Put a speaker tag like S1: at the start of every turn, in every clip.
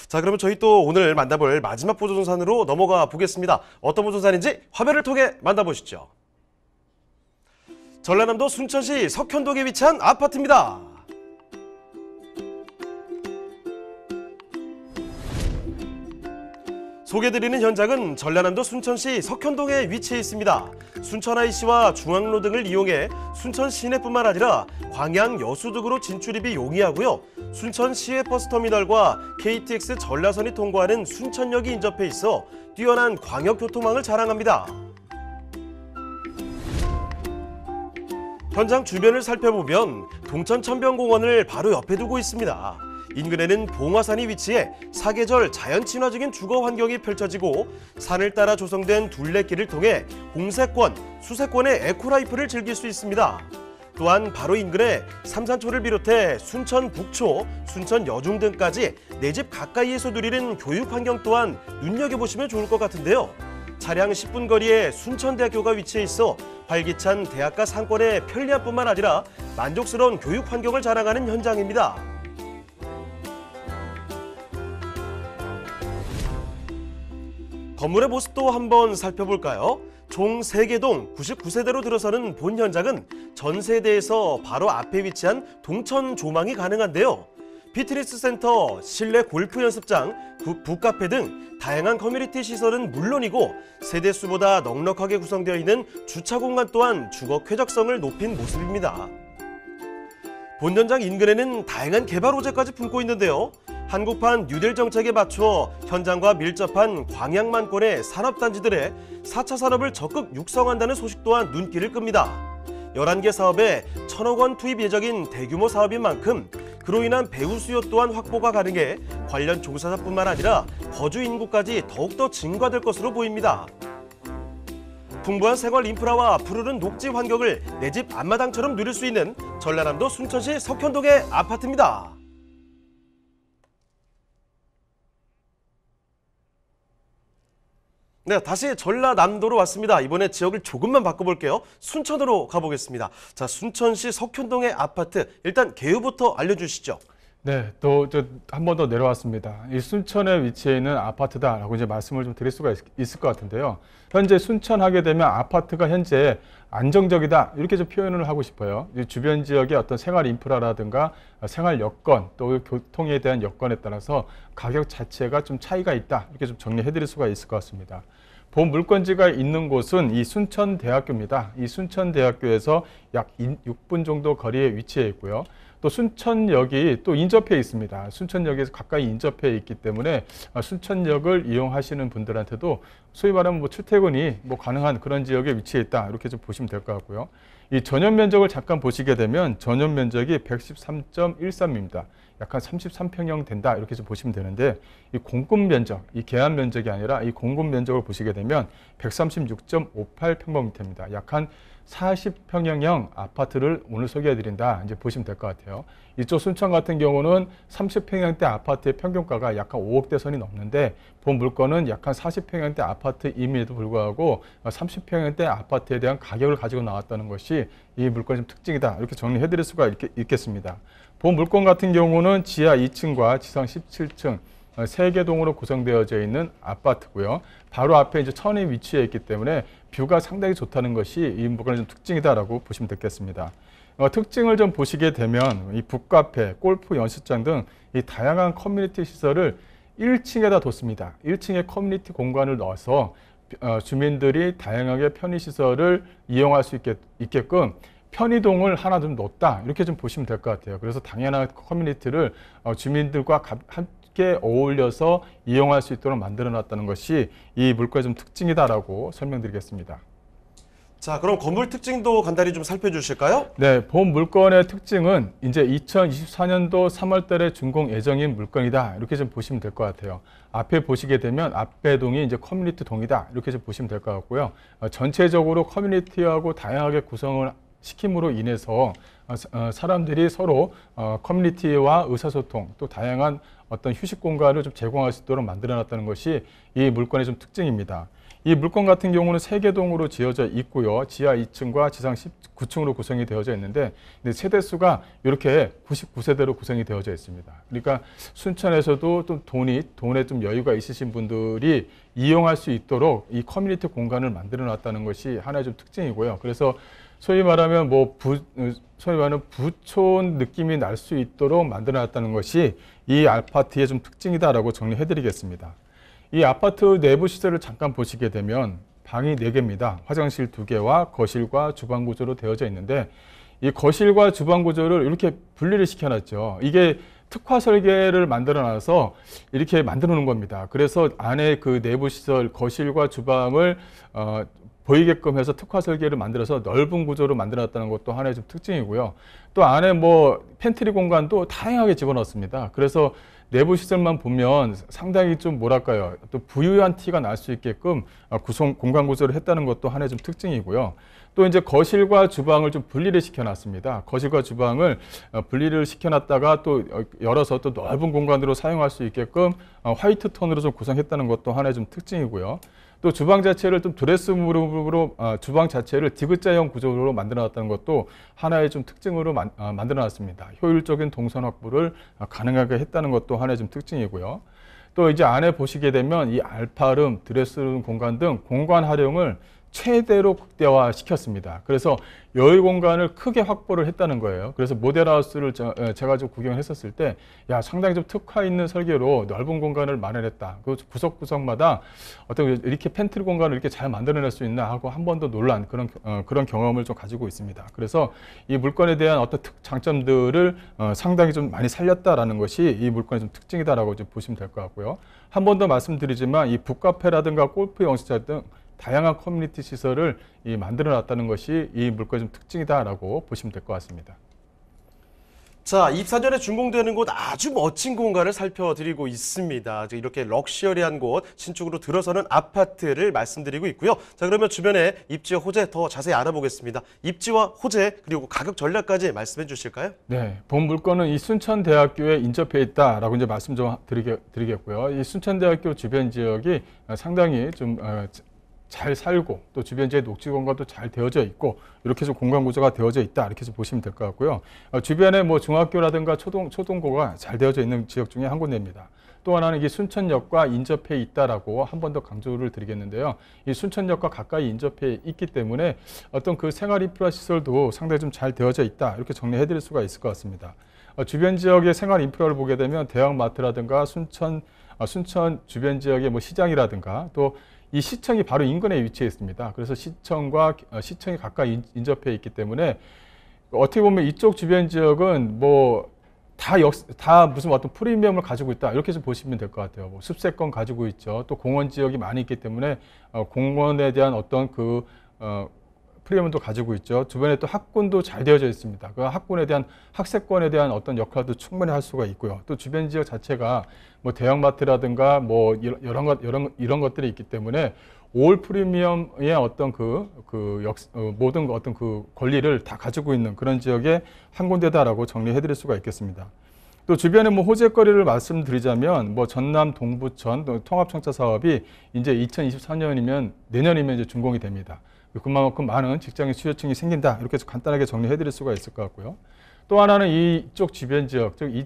S1: 자, 그러면 저희 또 오늘 만나볼 마지막 보존산으로 넘어가 보겠습니다. 어떤 보존산인지 화면을 통해 만나보시죠. 전라남도 순천시 석현동에 위치한 아파트입니다. 소개드리는 현장은 전라남도 순천시 석현동에 위치해 있습니다. 순천 IC와 중앙로 등을 이용해 순천 시내뿐만 아니라 광양, 여수 등으로 진출입이 용이하고요. 순천 시외버스터미널과 KTX 전라선이 통과하는 순천역이 인접해 있어 뛰어난 광역교통망을 자랑합니다. 현장 주변을 살펴보면 동천천변공원을 바로 옆에 두고 있습니다. 인근에는 봉화산이 위치해 사계절 자연 친화적인 주거 환경이 펼쳐지고 산을 따라 조성된 둘레길을 통해 홍세권, 수세권의 에코라이프를 즐길 수 있습니다. 또한 바로 인근에 삼산초를 비롯해 순천 북초, 순천 여중 등까지 내 집 가까이에서 누리는 교육 환경 또한 눈여겨보시면 좋을 것 같은데요. 차량 10분 거리에 순천대학교가 위치해 있어 활기찬 대학가 상권의 편리함뿐만 아니라 만족스러운 교육 환경을 자랑하는 현장입니다. 건물의 모습도 한번 살펴볼까요? 총 3개 동 99세대로 들어서는 본 현장은 전 세대에서 바로 앞에 위치한 동천 조망이 가능한데요. 피트니스 센터, 실내 골프 연습장, 북카페 등 다양한 커뮤니티 시설은 물론이고 세대 수보다 넉넉하게 구성되어 있는 주차 공간 또한 주거 쾌적성을 높인 모습입니다. 본 현장 인근에는 다양한 개발 호재까지 품고 있는데요. 한국판 뉴딜 정책에 맞춰 현장과 밀접한 광양만권의 산업단지들의 4차 산업을 적극 육성한다는 소식 또한 눈길을 끕니다. 11개 사업에 1,000억 원 투입 예정인 대규모 사업인 만큼 그로 인한 배우 수요 또한 확보가 가능해 관련 종사자뿐만 아니라 거주 인구까지 더욱더 증가될 것으로 보입니다. 풍부한 생활 인프라와 푸르른 녹지 환경을 내 집 앞마당처럼 누릴 수 있는 전라남도 순천시 석현동의 아파트입니다. 네, 다시 전라남도로 왔습니다. 이번에 지역을 조금만 바꿔볼게요. 순천으로 가보겠습니다. 자, 순천시 석현동의 아파트, 일단 개요부터 알려주시죠.
S2: 네, 또 한 번 더 내려왔습니다. 이 순천에 위치해 있는 아파트다라고 이제 말씀을 좀 드릴 수가 있을 것 같은데요. 현재 순천 하게 되면 아파트가 현재 안정적이다 이렇게 좀 표현을 하고 싶어요. 이 주변 지역의 어떤 생활 인프라라든가 생활 여건 또 교통에 대한 여건에 따라서 가격 자체가 좀 차이가 있다 이렇게 좀 정리해드릴 수가 있을 것 같습니다. 본 물건지가 있는 곳은 이 순천대학교입니다. 이 순천대학교에서 약 6분 정도 거리에 위치해 있고요. 또 순천역이 또 인접해 있습니다. 순천역에서 가까이 인접해 있기 때문에 순천역을 이용하시는 분들한테도 소위 말하면 출퇴근이 가능한 그런 지역에 위치해 있다 이렇게 좀 보시면 될 것 같고요. 이 전용 면적을 잠깐 보시게 되면 전용 면적이 113.13입니다. 약 한 33평형 된다 이렇게 좀 보시면 되는데 이 공급 면적, 이 계약 면적이 아니라 이 공급 면적을 보시게 되면 136.58평방미터입니다. 약 한 40평형형 아파트를 오늘 소개해드린다 이제 보시면 될 것 같아요. 이쪽 순천 같은 경우는 30평형대 아파트의 평균가가 약 한 5억대 선이 넘는데 본 물건은 약 한 40평형대 아파트임에도 불구하고 30평형대 아파트에 대한 가격을 가지고 나왔다는 것이 이 물건의 좀 특징이다 이렇게 정리해드릴 수가 있겠습니다. 본 물건 같은 경우는 지하 2층과 지상 17층 3개 동으로 구성되어져 있는 아파트고요. 바로 앞에 이제 천이 위치해 있기 때문에 뷰가 상당히 좋다는 것이 이 물건의 좀 특징이다라고 보시면 되겠습니다. 특징을 좀 보시게 되면 이 북카페, 골프 연습장 등 이 다양한 커뮤니티 시설을 1층에다 뒀습니다. 1층에 커뮤니티 공간을 넣어서 주민들이 다양하게 편의시설을 이용할 수 있게끔 편의동을 하나 좀 넣었다 이렇게 좀 보시면 될 것 같아요. 그래서 당연한 커뮤니티를 주민들과 함께 어울려서 이용할 수 있도록 만들어 놨다는 것이 이 물건의 좀 특징이다라고 설명드리겠습니다.
S1: 자, 그럼 건물 특징도 간단히 좀 살펴주실까요?
S2: 네, 본 물건의 특징은 이제 2024년도 3월 달에 준공 예정인 물건이다 이렇게 좀 보시면 될 것 같아요. 앞에 보시게 되면 앞에 동이 이제 커뮤니티 동이다 이렇게 좀 보시면 될 것 같고요. 전체적으로 커뮤니티하고 다양하게 구성을 시킴으로 인해서 사람들이 서로 커뮤니티와 의사소통 또 다양한 어떤 휴식 공간을 좀 제공할 수 있도록 만들어 놨다는 것이 이 물건의 좀 특징입니다. 이 물건 같은 경우는 3개 동으로 지어져 있고요. 지하 2층과 지상 19층으로 구성이 되어져 있는데 세대수가 이렇게 99세대로 구성이 되어져 있습니다. 그러니까 순천에서도 또 돈에 좀 여유가 있으신 분들이 이용할 수 있도록 이 커뮤니티 공간을 만들어 놨다는 것이 하나의 좀 특징이고요. 그래서 소위 말하면 소위 말하는 부촌 느낌이 날 수 있도록 만들어 놨다는 것이 이 아파트의 좀 특징이다라고 정리해 드리겠습니다. 이 아파트 내부 시설을 잠깐 보시게 되면 방이 4개입니다. 화장실 2개와 거실과 주방 구조로 되어져 있는데 이 거실과 주방 구조를 이렇게 분리를 시켜놨죠. 이게 특화 설계를 만들어 놔서 이렇게 만들어 놓은 겁니다. 그래서 안에 그 내부 시설, 거실과 주방을 보이게끔 해서 특화 설계를 만들어서 넓은 구조로 만들어 놨다는 것도 하나의 좀 특징이고요. 또 안에 뭐 팬트리 공간도 다양하게 집어넣습니다. 그래서 내부 시설만 보면 상당히 좀 뭐랄까요, 또 부유한 티가 날 수 있게끔 공간 구조를 했다는 것도 하나의 좀 특징이고요. 또 이제 거실과 주방을 좀 분리를 시켜놨습니다. 거실과 주방을 분리를 시켜놨다가 또 열어서 또 넓은 공간으로 사용할 수 있게끔 화이트 톤으로 좀 구성했다는 것도 하나의 좀 특징이고요. 또 주방 자체를 좀 드레스룸으로 주방 자체를 디귿자형 구조로 만들어놨다는 것도 하나의 좀 특징으로 만들어놨습니다. 효율적인 동선 확보를 가능하게 했다는 것도 하나의 좀 특징이고요. 또 이제 안에 보시게 되면 이 알파룸, 드레스룸 공간 등 공간 활용을 최대로 극대화 시켰습니다. 그래서 여유 공간을 크게 확보를 했다는 거예요. 그래서 모델하우스를 제가 좀 구경했었을 때, 야, 상당히 좀 특화 있는 설계로 넓은 공간을 마련했다. 그 구석구석마다 어떤 이렇게 팬트리 공간을 이렇게 잘 만들어낼 수 있나 하고 한 번 더 놀란 그런 경험을 좀 가지고 있습니다. 그래서 이 물건에 대한 어떤 장점들을 상당히 좀 많이 살렸다라는 것이 이 물건의 좀 특징이다라고 좀 보시면 될 것 같고요. 한 번 더 말씀드리지만 이 북카페라든가 골프 영시장 등 다양한 커뮤니티 시설을 만들어 놨다는 것이 이 물건의 좀 특징이다라고 보시면 될 것 같습니다.
S1: 자, 입사 전에 준공되는 곳 아주 멋진 공간을 살펴드리고 있습니다. 이렇게 럭셔리한 곳, 신축으로 들어서는 아파트를 말씀드리고 있고요. 자, 그러면 주변에 입지와 호재 더 자세히 알아보겠습니다. 입지와 호재 그리고 가격 전략까지 말씀해 주실까요?
S2: 네, 본 물건은 이 순천대학교에 인접해 있다라고 이제 말씀 좀 드리겠고요. 이 순천대학교 주변 지역이 상당히 좀 잘 살고 또 주변 지역 녹지 공간도 잘 되어져 있고 이렇게 좀 공간 구조가 되어져 있다 이렇게 좀 보시면 될 것 같고요. 주변에 뭐 중학교라든가 초등고가 잘 되어져 있는 지역 중에 한 군데입니다. 또 하나는 이게 순천역과 인접해 있다라고 한 번 더 강조를 드리겠는데요. 이 순천역과 가까이 인접해 있기 때문에 어떤 그 생활 인프라 시설도 상당히 좀 잘 되어져 있다 이렇게 정리해 드릴 수가 있을 것 같습니다. 주변 지역의 생활 인프라를 보게 되면 대형마트라든가 순천 주변 지역의 뭐 시장이라든가 또 이 시청이 바로 인근에 위치해 있습니다. 그래서 시청이 가까이 인접해 있기 때문에 어떻게 보면 이쪽 주변 지역은 뭐 다 무슨 어떤 프리미엄을 가지고 있다 이렇게 좀 보시면 될 것 같아요. 뭐 숲세권 가지고 있죠. 또 공원 지역이 많이 있기 때문에 공원에 대한 어떤 그 프리미엄도 가지고 있죠. 주변에 또 학군도 잘 되어져 있습니다. 그 학군에 대한 학세권에 대한 어떤 역할도 충분히 할 수가 있고요. 또 주변 지역 자체가 뭐 대형마트라든가 뭐 이런 것들이 있기 때문에 올 프리미엄의 어떤 모든 어떤 그 권리를 다 가지고 있는 그런 지역의 한 군데다라고 정리해드릴 수가 있겠습니다. 또 주변에 뭐 호재거리를 말씀드리자면 뭐 전남 동부천 통합청사 사업이 이제 2024년이면 내년이면 이제 준공이 됩니다. 그만큼 많은 직장인 수요층이 생긴다 이렇게 간단하게 정리해드릴 수가 있을 것 같고요. 또 하나는 이쪽 주변 지역, 즉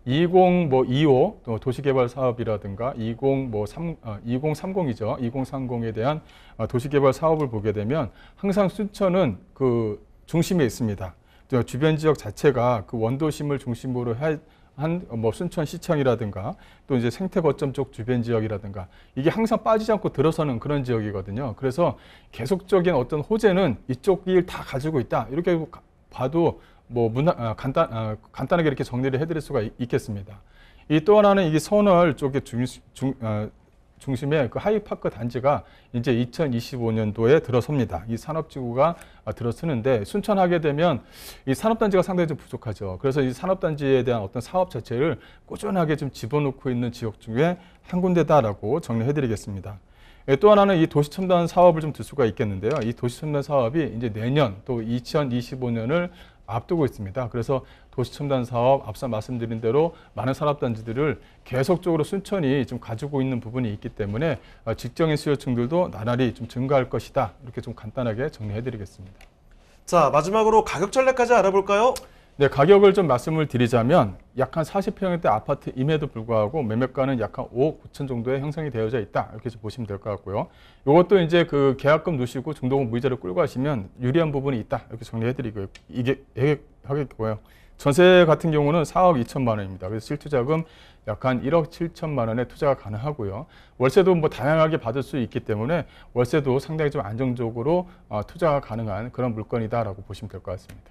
S2: 2025 또 도시개발 사업이라든가 2030이죠. 2030에 대한 도시개발 사업을 보게 되면 항상 순천은 그 중심에 있습니다. 주변 지역 자체가 그 원도심을 중심으로 한 뭐 순천시청이라든가 또 이제 생태거점 쪽 주변 지역이라든가 이게 항상 빠지지 않고 들어서는 그런 지역이거든요. 그래서 계속적인 어떤 호재는 이쪽을 다 가지고 있다. 이렇게 봐도 뭐 간단하게 이렇게 정리를 해드릴 수가 있겠습니다. 이 또 하나는 이게 선월 쪽에 중심에 그 하이파크 단지가 이제 2025년도에 들어섭니다. 이 산업지구가 들어서는데 순천하게 되면 이 산업단지가 상당히 좀 부족하죠. 그래서 이 산업단지에 대한 어떤 사업 자체를 꾸준하게 좀 집어넣고 있는 지역 중에 한 군데다라고 정리해드리겠습니다. 또 하나는 이 도시첨단 사업을 좀 들 수가 있겠는데요. 이 도시첨단 사업이 이제 내년 또 2025년을 앞두고 있습니다. 그래서 도시첨단 사업 앞서 말씀드린 대로 많은 산업단지들을 계속적으로 순천이 좀 가지고 있는 부분이 있기 때문에 직장인 수요층들도 나날이 좀 증가할 것이다. 이렇게 좀 간단하게 정리해드리겠습니다.
S1: 자, 마지막으로 가격 전략까지 알아볼까요?
S2: 네, 가격을 좀 말씀을 드리자면 약 한 40평형대 아파트임에도 불구하고 매매가는 약 한 5억 9천 정도에 형성이 되어져 있다. 이렇게 좀 보시면 될 것 같고요. 이것도 이제 그 계약금 넣으시고 중도금 무이자를 끌고 가시면 유리한 부분이 있다. 이렇게 정리해드리고요. 이게 하겠고요. 전세 같은 경우는 4억 2천만 원입니다. 그래서 실투자금 약 한 1억 7천만 원의 투자가 가능하고요. 월세도 뭐 다양하게 받을 수 있기 때문에 월세도 상당히 좀 안정적으로 투자가 가능한 그런 물건이다라고 보시면 될 것 같습니다.